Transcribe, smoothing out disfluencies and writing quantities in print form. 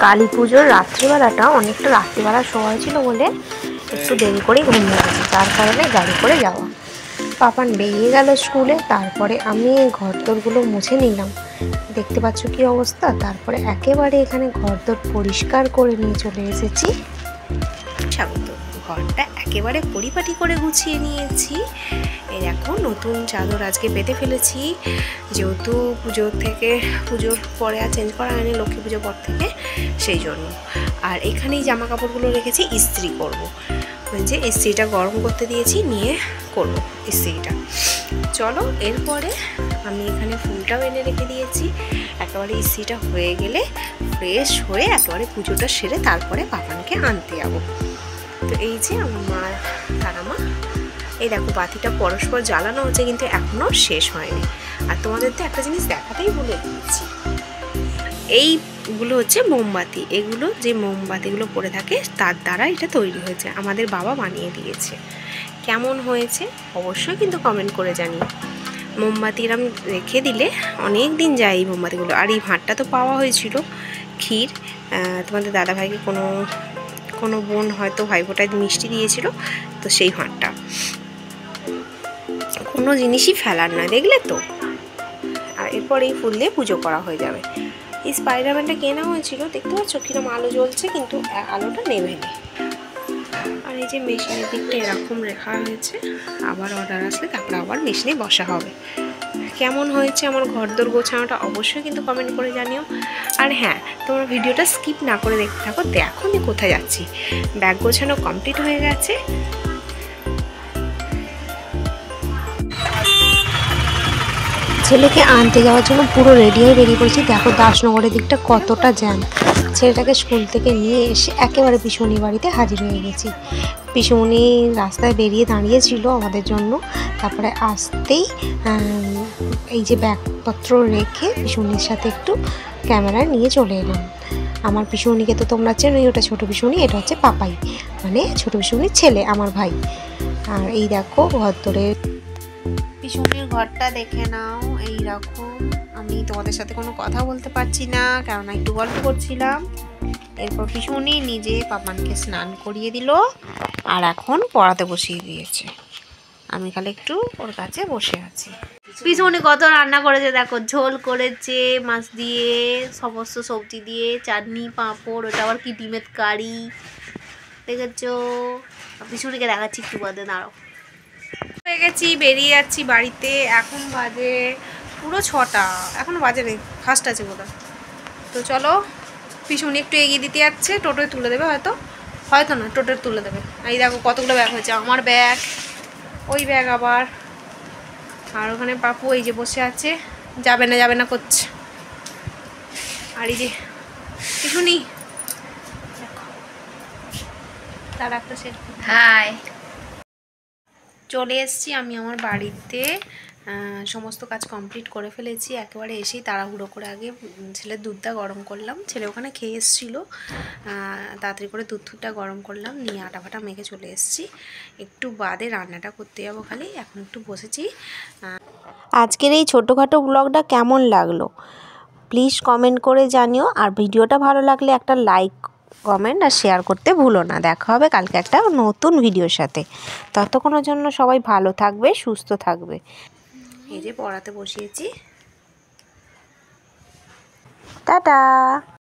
কালী পুজোর রাত্রিবেলাটা অনেকটা রাত্রিবেলা শোয়া হয়েছিল বলে একটু দেরি করেই ঘুমিয়ে গেছি, তার কারণে গাড়ি করে যাওয়া। পাপান বেরিয়ে গেল স্কুলে, তারপরে আমি ঘরদোরগুলো মুছে নিলাম, দেখতে পাচ্ছ কি অবস্থা। তারপরে একেবারে এখানে ঘরদোর পরিষ্কার করে নিয়ে চলে এসেছি। স্বাগত, ঘরটা একেবারে পরিপাটি করে গুছিয়ে নিয়েছি। এই দেখো নতুন চাদর আজকে পেতে ফেলেছি, যেহেতু পুজোর পরে আর চেঞ্জ করা হয়নি, লক্ষ্মী পুজোর পর থেকে, সেই জন্য। আর এখানেই জামা কাপড়গুলো রেখেছি, ইস্ত্রি করব। যে ইস্ত্রিটা গরম করতে দিয়েছি, নিয়ে করব ইস্ত্রিটা। চলো, এরপরে আমি এখানে ফুলটাও এনে রেখে দিয়েছি। একেবারে ইস্ত্রিটা হয়ে গেলে ফ্রেশ হয়ে একেবারে পুজোটা সেরে তারপরে পাপানকে আনতে যাবো। তো এই যে আমার মা, তারা মা, এই দেখো বাতিটা পরস্পর জ্বালানো হচ্ছে, কিন্তু এখনও শেষ হয়নি। আর তোমাদের তো একটা জিনিস দেখাতেই ভুলে দিয়েছি, এইগুলো হচ্ছে মোমবাতি। এগুলো যে মোমবাতিগুলো পড়ে থাকে তার দ্বারা এটা তৈরি হয়েছে, আমাদের বাবা বানিয়ে দিয়েছে। কেমন হয়েছে অবশ্যই কিন্তু কমেন্ট করে জানিও। মোমবাতি এরম রেখে দিলে অনেক দিন যায় এই মোমবাতিগুলো। আর এই ভাঁড়টা তো পাওয়া হয়েছিল ক্ষীর, তোমাদের দাদাভাইকে কোনো বোন হয়তো ভাইফোঁটায় মিষ্টি দিয়েছিল, তো সেই ভাঁড়টা। কোনো জিনিসই ফেলার নয়, দেখলে তো। আর এরপর এই ফুল দিয়ে পুজো করা হয়ে যাবে। এই স্পাইডারম্যানটা কেনা হয়েছিল, দেখতে পাচ্ছ কিরম আলো জ্বলছে, কিন্তু আলোটা নেবে না। আর এই যে মেশিনের দিকটা এরকম রেখা হয়েছে, আবার অর্ডার আসলে তারপরে আবার মেশিনে বসা হবে। কেমন হয়েছে আমার ঘরদোর গোছানোটা অবশ্যই কিন্তু কমেন্ট করে জানিও। আর হ্যাঁ, তোমরা ভিডিওটা স্কিপ না করে দেখতে থাকো। দেখো আমি কোথায় যাচ্ছি। ব্যাগ গোছানো কমপ্লিট হয়ে গেছে। ছেলেকে আনতে যাওয়ার জন্য পুরো রেডি হয়ে বেরিয়ে পড়েছি। দেখো দাসনগরের দিকটা কতটা জ্যাম। ছেলেটাকে স্কুল থেকে নিয়ে এসে একেবারে পিসুমনি বাড়িতে হাজির হয়ে গেছি। পিসুমনি রাস্তায় বেরিয়ে দাঁড়িয়েছিল আমাদের জন্য, তারপরে আসতেই এই যে ব্যাগপত্র রেখে পিসুমনির সাথে একটু ক্যামেরা নিয়ে চলে এলাম। আমার পিসুমনিকে তো তোমরা চেনোই, ওটা ছোটো পিসুমনি, এটা হচ্ছে পাপাই, মানে ছোটো পিসুমনির ছেলে, আমার ভাই। আর এই দেখো ঘর ধরে পিসুমনির ঘরটা দেখে নাও। এই রকম। আমি তোমাদের সাথে কোনো কথা বলতে পারছি না, কেননা একটু গল্প করছিলাম। এরপর পিসুমনি নিজে পাপানকে স্নান করিয়ে দিল, আর এখন পড়াতে বসিয়ে দিয়েছে। আমি খালি একটু ওর কাছে বসে আছি। পিসুমনি কত রান্না করেছে দেখো, ঝোল করেছে মাছ দিয়ে, সমস্ত সবজি দিয়ে, চাটনি, পাঁপড়, ওটা আবার কি ডিমের কারি, দেখেছো। পিসুমনিকে দেখাচ্ছি একটু বাদে, দাঁড়াও। হয়ে গেছি, বেরিয়ে যাচ্ছি বাড়িতে। এখন বাজে পুরো 6টা, এখনও বাজে নেই, ফার্স্ট আছে বোধহয়। তো চলো, পিছনে একটু এগিয়ে দিতে যাচ্ছে, টোটোয় তুলে দেবে হয়তো না, টোটোয় তুলে দেবে। এই দেখো কতগুলো ব্যাগ হয়েছে, আমার ব্যাগ, ওই ব্যাগ আবার, আর ওখানে পাপু এই যে বসে আছে, যাবে না করছে। আর এই যে পিছুনি, দেখো তার একটা সেট। হাই, চলে এসেছি আমি আমার বাড়িতে। সমস্ত কাজ কমপ্লিট করে ফেলেছি। একেবারে এসেই তাড়াহুড়ো করে আগে ছেলের দুধটা গরম করলাম। ছেলে ওখানে খেয়ে এসেছিলো, তাড়াতাড়ি করে দুধটা গরম করলাম, নিয়ে আটা ফাটা মেখে চলে এসেছি। একটু বাদে রান্নাটা করতে যাবো, খালি এখন একটু বসেছি। আজকের এই ছোটোখাটো ব্লগটা কেমন লাগলো প্লিজ কমেন্ট করে জানিও। আর ভিডিওটা ভালো লাগলে একটা লাইক, কমেন্ট আর শেয়ার করতে ভুলো না। দেখা হবে কালকে একটা নতুন ভিডিওর সাথে। ততক্ষণের জন্য সবাই ভালো থাকবে, সুস্থ থাকবে। এই যে পড়াতে বসিয়েছি, টাটা।